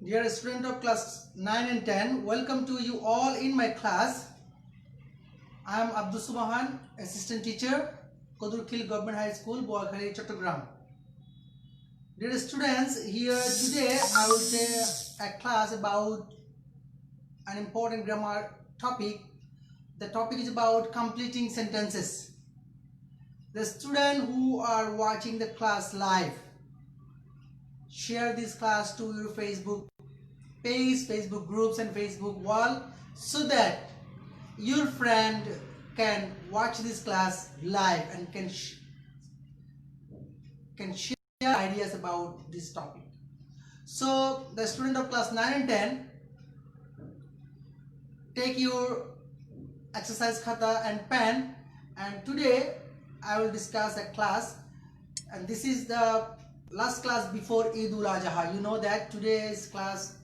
Dear student of class 9 and 10, welcome to you all in my class. I am Abdul Subahan, assistant teacher, Kodurkhil Government High School, Boakhali, Chattogram. Dear students, here today I will say a class about an important grammar topic. The topic is about completing sentences. The student who are watching the class live, share this class to your Facebook page, Facebook groups and Facebook wall so that your friend can watch this class live and can share ideas about this topic. So the student of class 9 and 10, take your exercise khata and pen, and today I will discuss a class, and this is the last class before Eid ul Adha. You know that today's classes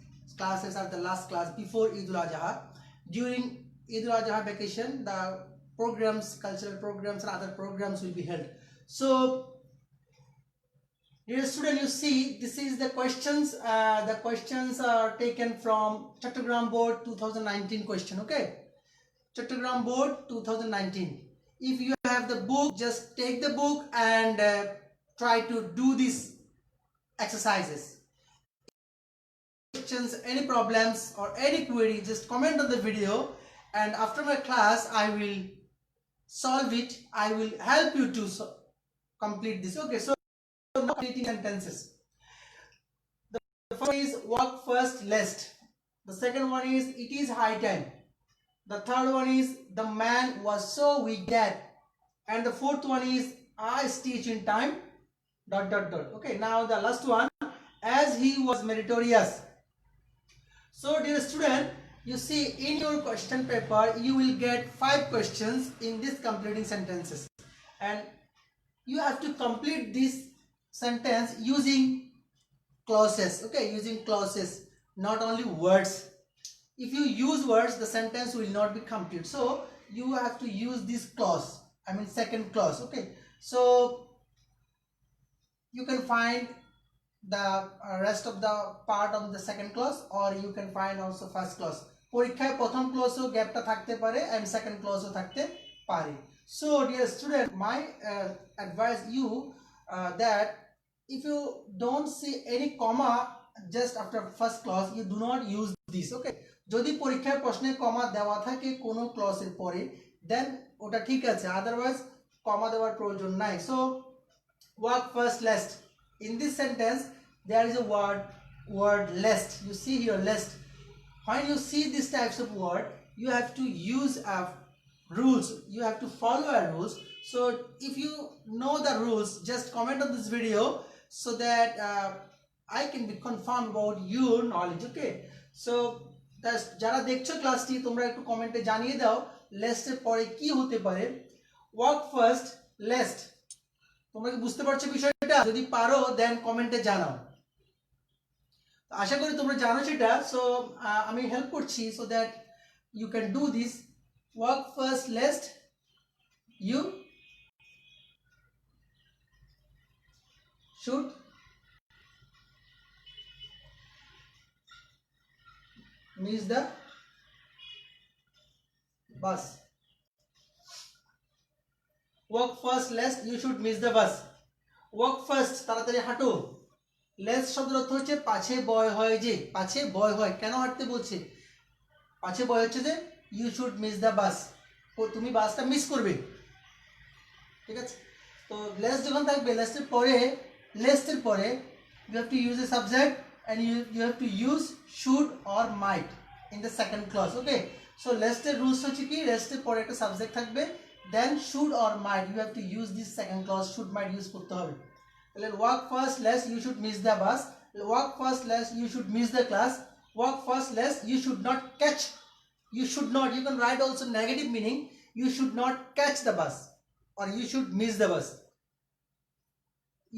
are the last class before Eid ul Adha. During Eid ul Adha vacation, the programs, cultural programs and other programs will be held. So dear student, you see this is the questions. The questions are taken from Chattogram Board 2019 question. Okay, Chattogram Board 2019. If you have the book, just take the book and try to do these exercises. Questions, any problems or any query, just comment on the video, and after my class I will solve it. I will help you to complete this. Okay, so completing sentences. The first one is walk first lest. The second one is it is high time. The third one is the man was so weak that, and the fourth one is I stitch in time ... Okay, now the last one, as he was meritorious. So dear student, you see in your question paper you will get 5 questions in this completing sentences, and you have to complete this sentence using clauses. Okay, using clauses, not only words. If you use words, the sentence will not be complete. So you have to use this clause, I mean second clause. Okay, so you can find the rest of the part of the second clause, or you can find also first clause. পরীক্ষায় প্রথম ক্লজও গ্যাপটা থাকতে পারে and second clause থাকতে পারে. So dear student, my advise you that if you don't see any comma just after first clause, you do not use this. Okay, যদি পরীক্ষায় প্রশ্নে কমা দেওয়া থাকে কোনো ক্লজের পরে, then ওটা ঠিক আছে, otherwise কমা দেওয়ার প্রয়োজন নাই. So walk first lest. In this sentence there is a word lest. You see here lest. When you see these types of word, you have to use rules. You have to follow a rules. So if you know the rules, just comment on this video so that I can be confirmed about your knowledge. Okay, so যারা দেখছো ক্লাসটি তোমরা একটু কমেন্টে জানিয়ে দাও lest এর পরে কি হতে পারে. walk first lest, তোমরা কি বুঝতে পারছো বিষয়টা? যদি পারো দেন কমেন্টে জানাও. আশা করি তোমরা জানো সেটা. সো আমি হেল্প করছি so that you can do this. Work first lest you should miss the bus. Work first lest you should miss the bus. Work first, তাড়াতাড়ি হাঁটো. লেস শব্দের অর্থ হচ্ছে পাছে বয় হয় যে, পাছে বয় হয়, কেন হাঁটতে বলছে? পাছে বয় হচ্ছে যে you should miss the bus, তুমি বাসটা মিস করবে. ঠিক আছে, তো লেস যখন থাকবে লেসের পরে you have to use a subject and you have to use should or might in the second clause. Okay, so লেস্টের রুলস হচ্ছে কি, লেস্টের পরে একটা সাবজেক্ট থাকবে, then should or might you have to use this second clause, should might use করতে হবে. Walk first lest you should miss the bus. Walk first lest you should miss the class. Walk first lest you should not catch. You should not, you can write also negative meaning. You should not catch the bus or you should miss the bus.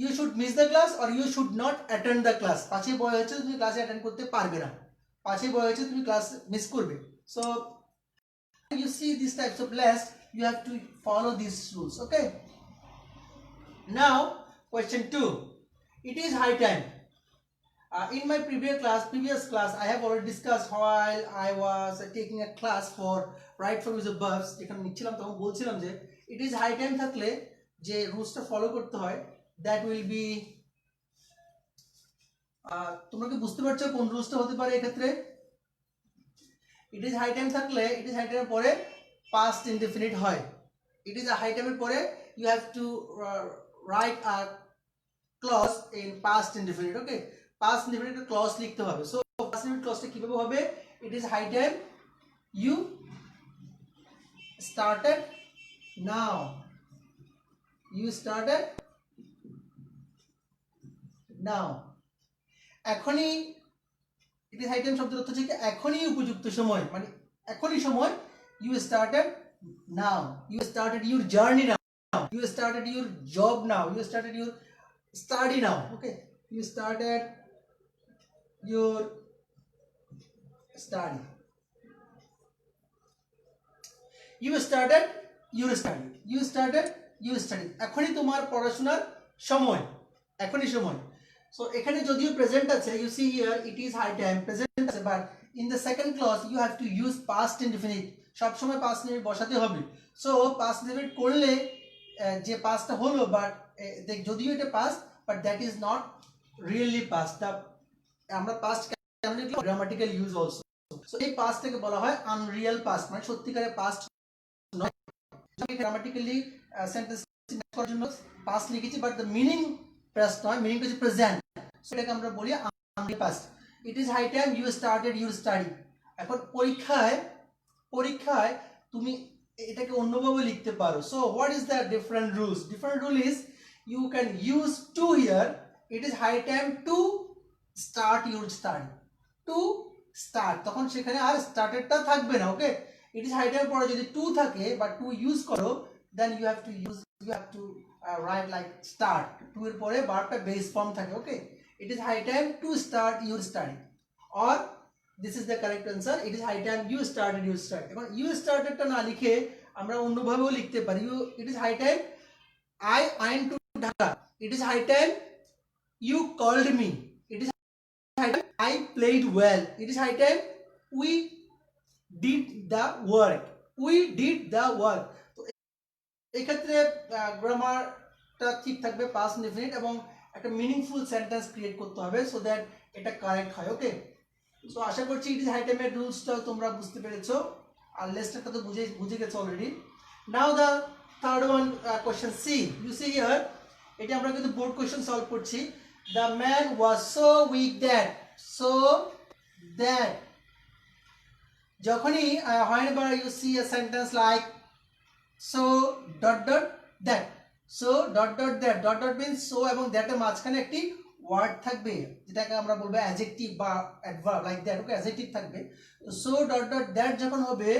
You should miss the class or you should not attend the class. পাঁচে বয় হচ্ছে তুমি ক্লাসে attend করতে পারবে না, পাঁচে বয় হচ্ছে তুমি ক্লাস মিস করবে. So you see these types of lest, you have to follow these rules. Okay, now question 2, it is high time. In my previous class, I have already discussed while I was taking a class for right from use of verbs. যেখানে নিচ্ছিলাম তখন বলছিলাম যে it is high time থাকলে যে রুলসটা follow করতে হয়, that will be তোমরা কি বুঝতে পারছো কোন রুলসটা হতে পারে এক্ষেত্রে? it is high time থাকলে it is high time এর পরে past indefinite হয়. it is a high time এর পরে you have to write a clause in past indefinite. Okay, past indefinite clause লিখতে হবে. So past indefinite clause টা কিভাবে হবে? it is high time you started now. You started now. এখনই it is high time শব্দের অর্থ হচ্ছে এখনই উপযুক্ত সময়, মানে এখনই সময়. you started now. You started your journey now. You started your job now. You started your study now. Okay, you started your study. You started your study. You started your study. এখনই তোমার পড়াশোনার সময়, এখনই সময়. So এখানে যদিও present আছে, you see here it is high time present আছে, but in the second clause you have to use past indefinite. সব সময় past indefinite বসাতে হবে. So past indefinite করলে যে পাস্টটা হলো, বাট যদিও এটা past, but that is not really past. আমরা পাস্ট কেন লিখলাম? Grammatical use also. সো এই পাস্টটাকে বলা হয় আনরিয়েল পাস্ট, মানে সত্যিকারের পাস্ট নয়. গ্রামাটিক্যালি সেন্টেন্স করার জন্য পাস্ট লিখেছি, বাট দ্য মিনিং পাস্ট নয়, মিনিংটা হচ্ছে প্রেজেন্ট. সো এটাকে আমরা বলি unreal past. It is high time you started your study. এখন পরীক্ষায় তুমি এটাকে অন্যভাবে লিখতে পারো. So what is the different rules? Different rule is you can use to here. It is high time to start your study. To start, তখন সেখানে আর স্টার্টেডটা থাকবে না. ওকে, it is high time পরে যদি to থাকে বা to use করো, then you have to write like start. to এর পরে ভার্বটা বেস ফর্ম থাকে. ওকে, it is high time to start your study, or this is the correct answer. it is high time you started your study. এখন you startedটা না লিখে আমরা অন্যভাবেও লিখতে পারি. it is high time I went to Dhaka. It is high time you called me. It is high time I played well. It is high time we did the work. We did the work. তো এই ক্ষেত্রে গ্রামারটা ঠিক থাকবে, past indefinite, এবং একটা meaningful sentence create করতে হবে so that এটা কারেক্ট হয়. ওকে, সো আশা করছি it is high time এর রুলসটা তোমরা বুঝতে পেরেছো, আর লেসনটা তো বুঝে গেছো already. Now the third one, question C. You see here, এটা আমরা কিন্তু বোর্ড কোশ্চেন সলভ করছি. The man was so weak that যখনই whenever you see a sentence like so ... that, so ... that means so এবং that এর মাঝখানে একটি word থাকবে যেটাকে আমরা বলবো অ্যাডজেক্টিভ বা adverb, like that. Okay, adjective থাকবে. তো so ... that যখন হবে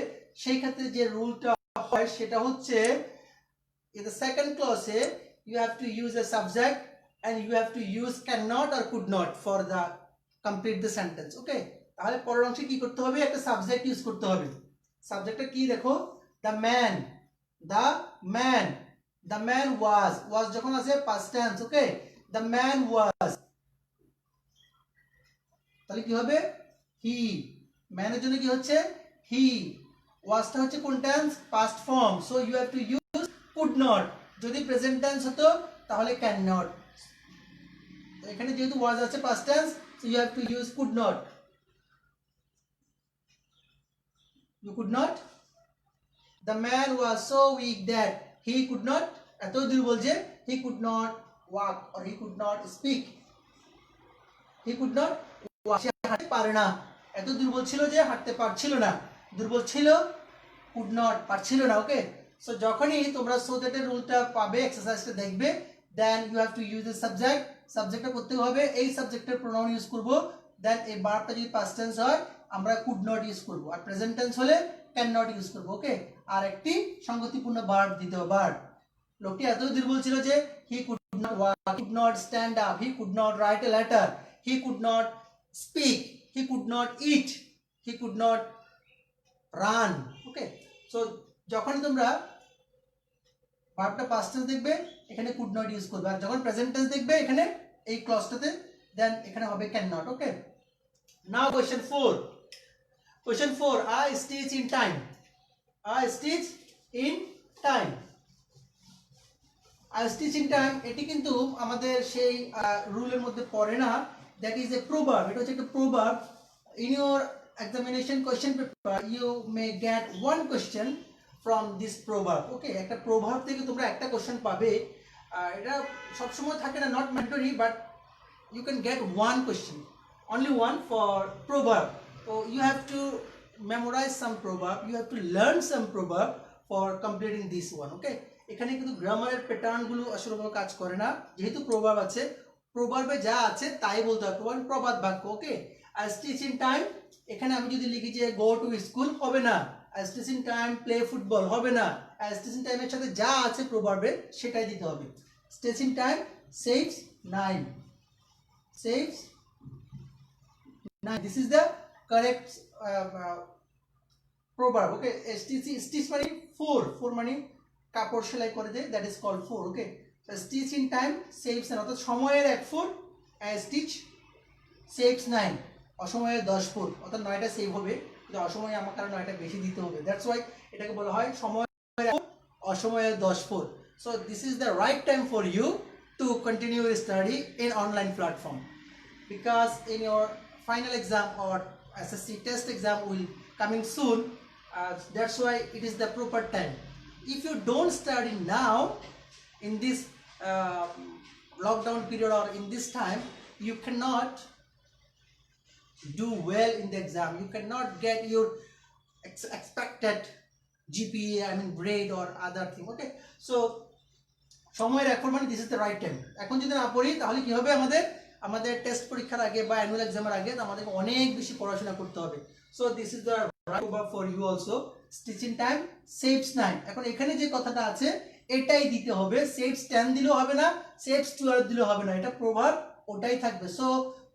সেই ক্ষেত্রে যে রুলটা হয় সেটা হচ্ছে in the second clause you have to use a subject and you have to use cannot or could not for the complete the sentence. Okay, তাহলে পরের অংশে কি করতে হবে? একটা সাবজেক্ট ইউজ করতে হবে. সাবজেক্টটা কি দেখো? the man was যখন আছে past tense. Okay, the man was, তাহলে কি হবে? he. man এর জন্য কি হচ্ছে? he. wasটা হচ্ছে কোন tense? past form. so you have to use could not. যদি প্রেজেন্ট টেন্স হতো তাহলে ক্যান নট. তো এখানে যেহেতু was আছে past tense, so you have to use could not. You could not. The man was so weak that he could not, এত দুর্বল যে he could not walk or he could not speak. He could not walk, সে হাঁটতে পারে না. এত দুর্বল ছিল যে হাঁটতে পারছিল না. দুর্বল ছিল, could not, পারছিল না. ওকে, সো যখনই তোমরা সো দ্যাট এর রুলটা পাবে, এক্সারসাইজটা দেখবে, then you have to use the subject. সাবজেক্টটা করতে হবে, এই সাবজেক্টের প্রোনাউন ইউজ করব. দেন এই ভার্বটা যদি পাস্ট টেন্স হয় আমরা কুড নট ইউজ করব, আর প্রেজেন্ট টেন্স হলে ক্যান নট ইউজ করব. ওকে, আর একটি সংগতিপূর্ণ ভার্ব দিতে হবে. ভার্ব, লোকটি এত দুর্বল ছিল যে he could not walk, he could not stand up, he could not write a letter, he could not speak, he could not it, he could not run. Okay, so যখন তোমরা ভার্বটা past tense দেখবে এখানে could not use করবে, আর যখন present tense দেখবে এখানে এই ক্লজটাতে then এখানে হবে cannot. Okay, now question 4. Question 4, I stitch in time. I stitch in time. I stitch in time এটি কিন্তু আমাদের সেই রুলের মধ্যে পড়ে না, that is a proverb. এটা হচ্ছে একটা proverb. In your examination question paper you may get one question from this proverb. Okay, একটা proverb থেকে তোমরা একটা কোশ্চেন পাবে, এটা সব সময় থাকে না, not mandatory, but you can get one question, only one for proverb. So you have to memorize some proverb, you have to learn some proverb for completing this one. Okay, এখানে কিন্তু গ্রামারের pattern গুলো আসলে কোনো কাজ করে না, যেহেতু প্রভাব আছে, প্রভাবে যা আছে তাই বলতে হবে, প্রবাদ বাক্য। ওকে, আই স্টিচ ইন টাইম, এখানে আমি যদি লিখি যে গো টু স্কুল হবে না, I stitch in time play football হবে না, আই স্টিচ ইন টাইমের সাথে যা আছে প্রভাবে সেটাই দিতে হবে। Stitch in time saves 9, saves 9. This is the correct proverb. Okay, stitch মানে 4 মানে কাপড় সেলাই করে দেয়, that is called 4. Okay, so stitch in time saves 9, অর্থাৎ সময়ের 1 ফুট, stitch saves 9, অসময়ে 10 ফুট, অর্থাৎ 9টা সেভ হবে, কিন্তু অসময়ে আমার কারণে 9টা বেশি দিতে হবে, দ্যাটস ওয়াই এটাকে বলা হয় সময়ের 1 ফুট, অসময়ে 10 foot. So this is the right time for you to continue your study in online platform, because in your final exam or SSC test exam will coming soon, that's why it is the proper time. If you don't study now in this lockdown period or in this time, you cannot do well in the exam, you cannot get your expected GPA, I mean grade or other thing. Okay, so সময়ের এখন মানে this is the right time. এখন যদি না পড়ি তাহলে কি হবে, আমাদের টেস্ট পরীক্ষার আগে বা অ্যানুয়াল এক্সামের আগে আমাদেরকে অনেক বেশি পড়াশোনা করতে হবে। So this is the right প্রভাব for you also, stitch in time saves 9। এখন এখানে যে কথাটা আছে এটাই দিতে হবে, সেভস 10 দিলেও হবে না, সেভস 12 দিলেও হবে না, এটা প্রভাব ওটাই থাকবে। সো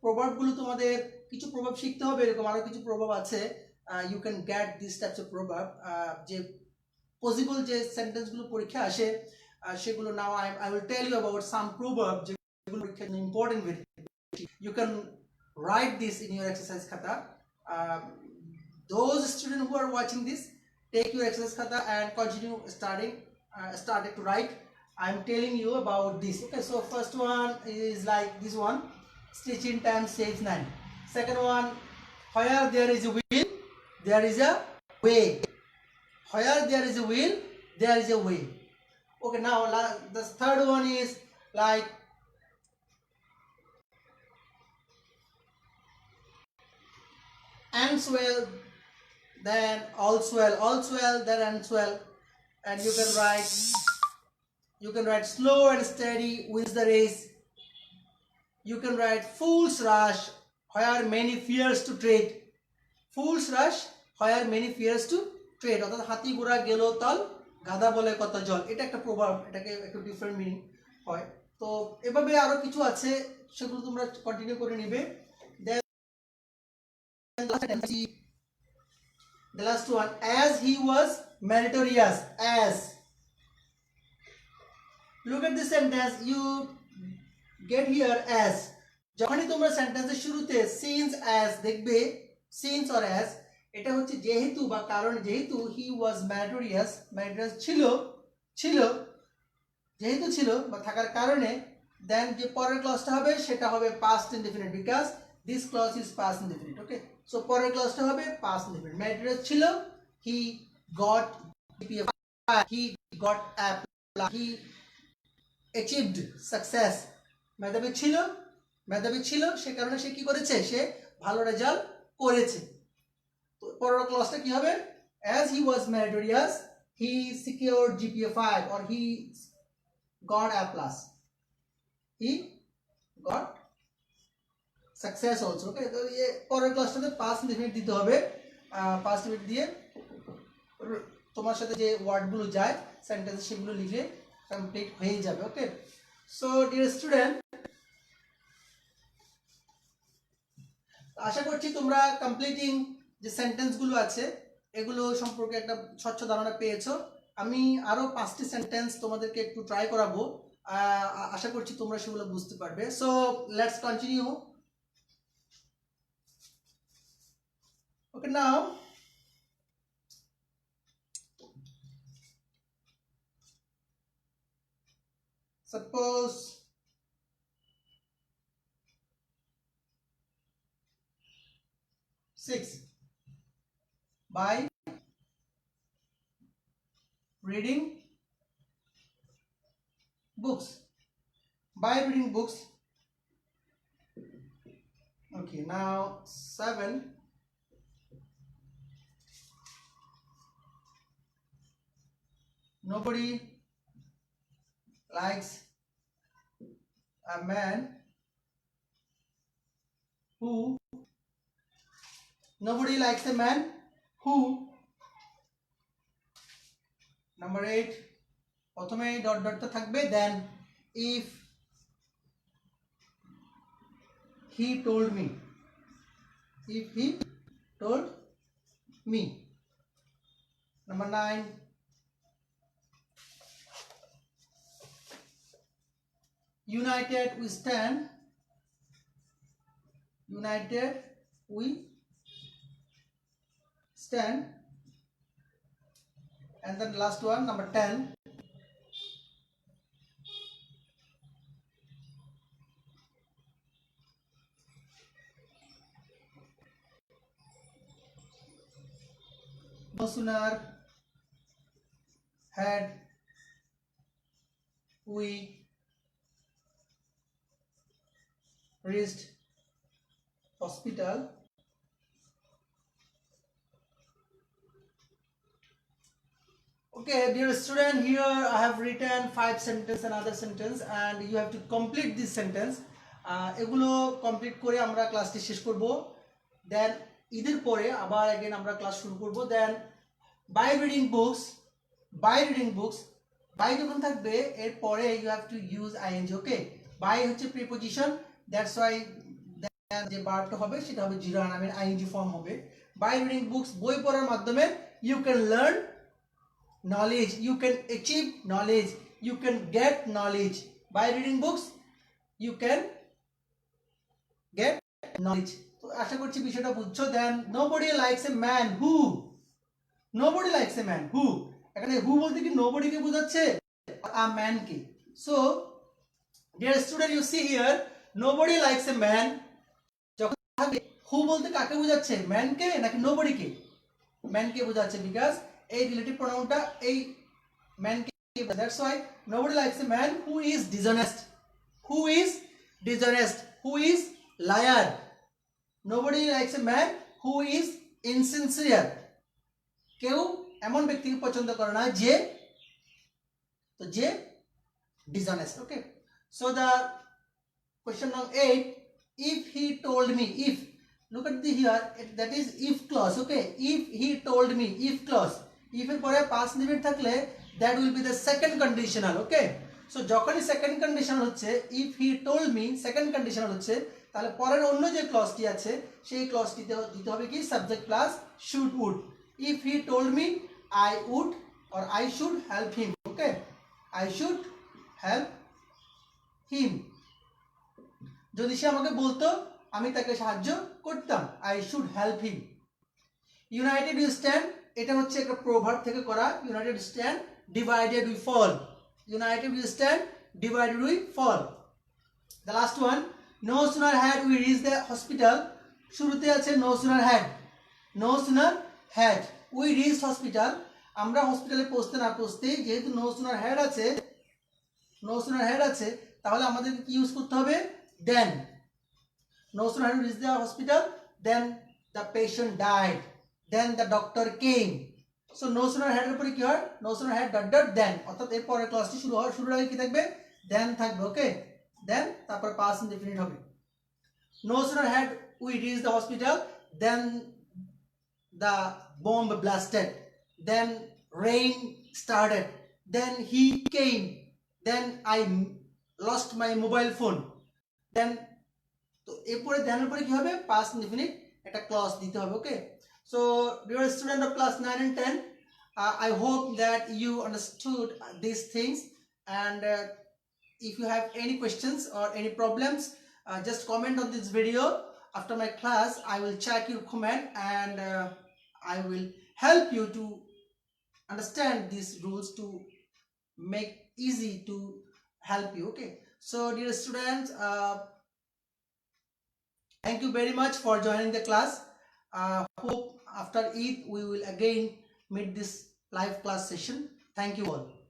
প্রভাবগুলো তোমাদের কিছু প্রভাব শিখতে হবে, এরকম আরো কিছু প্রভাব আছে, you can get this types of প্রভাব, যে পসিবল যে সেন্টেন্সগুলো পরীক্ষা আসে সেগুলো। নাও I will tell you about some proverb যেগুলো পরীক্ষার জন্য important. You can write this in your exercise khata. Those students who are watching this, take your exercise khata and continue started to write. I'm telling you about this. Okay, so first one is like this one, stitch in time saves 9. Second one, where there is a will there is a way, where there is a will there is a way. Okay, now the third one is like ends well then all's well then ends well. And you can write slow and steady wins the race. You can write fool's rush where many fears to tread, fool's rush where many fears to tread, অর্থাৎ হাতি ঘোড়া গেল তল গাধা বলে কত জল, এটা একটা প্রভাব, এটাকে একটু ডিফারেন্ট মিনিং হয়। তো এভাবে আরো কিছু আছে, সেগুলো তোমরা কন্টিনিউ করে নিবে। The last one, as he was meritorious, as, look at this sentence, you get here as, যখনই তোমরা সেন্টেন্সের শুরুতে since as দেখবে, since or as, এটা হচ্ছে যেহেতু বা কারণ, যেহেতু he was meritorious, meritorious ছিল যেহেতু ছিল বা থাকার কারণে, দেন যে পরের ক্লজটা হবে সেটা হবে past indefinite, because this clause is past indefinite. Okay, so পরের ক্লজটা হবে past indefinite, meritorious ছিল, he got GPA 5, he got A+, he achieved success, মেধাবী ছিল সে কারণে সে কি করেছে, সে ভালো রেজাল্ট করেছে। তো পরের ক্লজটা কি হবে, as he was meritorious he secured GPA 5 or he got A+, he got success also. Okay, তো এই পরের ক্লজটাতে past indefinite দিতে হবে, past indefinite দিয়ে তোমার সাথে যে ওয়ার্ডগুলো যায় সেন্টেন্সে সেগুলো লিখে কমপ্লিট হয়ে যাবে। ওকে, সো ডিয়ার স্টুডেন্ট, আশা করছি তোমরা কমপ্লিটিং যে সেন্টেন্সগুলো আছে এগুলো সম্পর্কে একটা স্বচ্ছ ধারণা পেয়েছো। আমি আরো 5টি সেন্টেন্স তোমাদেরকে একটু ট্রাই করাবো, আশা করছি তোমরা সেগুলো বুঝতে পারবে। So let's continue Okay, now suppose six, by reading books. By reading books. Okay, now 7, nobody likes a man who, nobody likes a man who, number 8, প্রথমে ডট ডটটা থাকবে, then if he told me, if he told me. Number 9, united we stand, united we stand. And then last one, number 10, no sooner had we reached hospital, okay dear student, here I have written 5 sentences and other sentence, and you have to complete this sentence. এগুলো complete করে আমরা ক্লাসটি শেষ করব, দেন ঈদের পরে আবার again আমরা ক্লাস শুরু করব। Then by reading books, by reading books, by যখন থাকবে এর পরে you have to use ING. Okay, by হচ্ছে প্রিপোজিশন, দ্যাটস ওয়াই যে ভার্বটা হবে সেটা হবে জিরো নামের আইএনজি ফর্ম হবে। বাই রিডিং বুকস, বই পড়ার মাধ্যমে you can learn knowledge, you can achieve knowledge, you can get knowledge. By reading books you can get knowledge. তো আশা করছি বিষয়টা বুঝছো। দেন nobody likes a man who, nobody likes a man who, এখানে who বলতে কি nobody কে বোঝাচ্ছে a man K. so dear student, you see here nobody likes a man, যখন থাকে who বলতে কাকে বোঝাচ্ছে, man কে নাকি nobody কে? man কে বোঝাচ্ছে, বিকজ এই রিলেটিভ প্রোনাউনটা এই man K, that's why nobody likes a man who is dishonest, who is dishonest, who is liar. nobody likes a man who is insincere, কেউ এমন ব্যক্তিকে পছন্দ করে না যে, তো যে dishonest. okay, so the question number 8, if he told me, if, look at the here, that is if clause. okay, if he told me, if clause, if এর পরে past indefinite থাকলে that will be the second conditional. okay, so যখনই second conditional হচ্ছে if he told me, second conditional হচ্ছে, তাহলে পরের অন্য যে ক্লজটি আছে সেই ক্লজটিতে দিতে হবে কি subject plus should would. if he told me I would or I should help him. okay, I should help him, যদি সে আমাকে বলতো আমি তাকে সাহায্য করতাম, I should help him. united we stand, এটা হচ্ছে একটা প্রভাব থেকে করা, united we stand, divided we fall, united we stand, divided we fall. the last one, no sooner had we reached the hospital, শুরুতে আছে no sooner had, no sooner had we reached hospital, আমরা হসপিটালে পৌঁছতে না পৌঁছতেই যেহেতু no sooner had আছে, no sooner had আছে, তাহলে আমাদের কি ইউজ করতে হবে, then. no sooner had we reached the hospital, then the patient died, then the doctor came. so no sooner had এর পরে কি হয়, no sooner had dot dot then, অর্থাৎ এর পরের ক্লাসটি শুরু হওয়ার শুরুর আগে কি থাকবে, then থাকবে। ওকে, then তারপর past indefinite হবে। no sooner had we reached the hospital, then the bomb blasted, then rain started, then he came, then I lost my mobile phone, then তো এরপরে ধ্যানের পরে কি হবে, past indefinite একটা ক্লজ দিতে হবে। ওকে, so dear student of class 9 and 10, I hope that you understood these things, and if you have any questions or any problems, just comment on this video, after my class I will check your comment, and I will help you to understand these rules to make easy to help you. Okay, so dear students, thank you very much for joining the class. Hope after Eid we will again meet this live class session. Thank you all.